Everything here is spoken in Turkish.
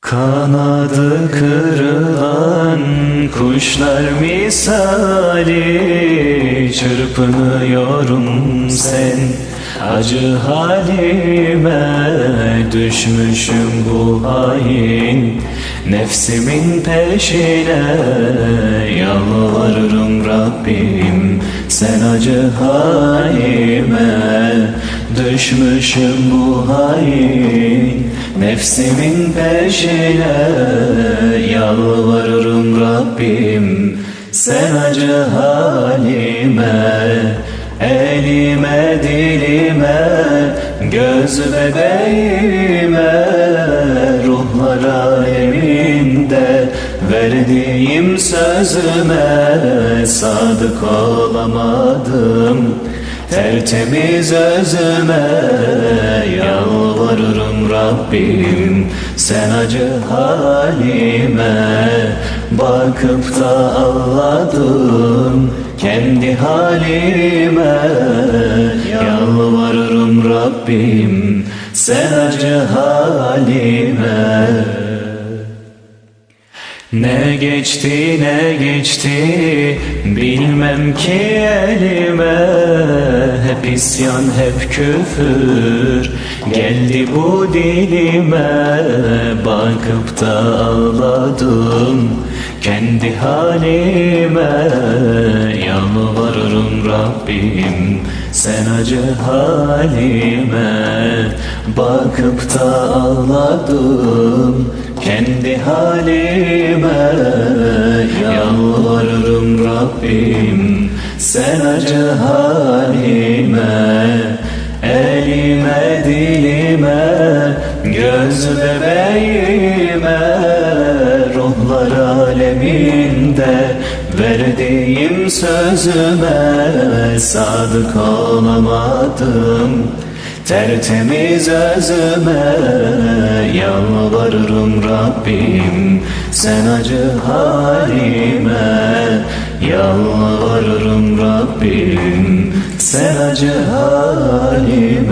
Kanadı kırılan kuşlar misali çırpınıyorum sen acı halime. Düşmüşüm bu hain nefsimin peşine. Yalvarırım Rabbim sen acı halime. Düşmüşüm bu hain nefsimin peşine. Yalvarırım Rabbim sen acı halime. Elime dilime göz bebeğime ruhlar aleminde verdiğim sözüme sadık olamadım tertemiz özüme. Yalvarırım Rabbim sen acı halime. Bakıp da ağladım kendi halime. Yalvarırım Rabbim sen acı halime. Ne geçti ne geçti bilmem ki elime. Hep isyan hep küfür geldi bu dilime. Bakıp da ağladım kendi halime. Yalvarırım Rabbim sen acı halime. Bakıp da ağladım kendi halime. Yalvarırım Rabbim sen acı halime. Elime dilime göz bebeğime ruhlar aleminde verdiğim sözüme sadık olamadım tertemiz özüme. Yalvarırım Rabbim sen acı halime. Yalvarırım Rabbim sen acı halime.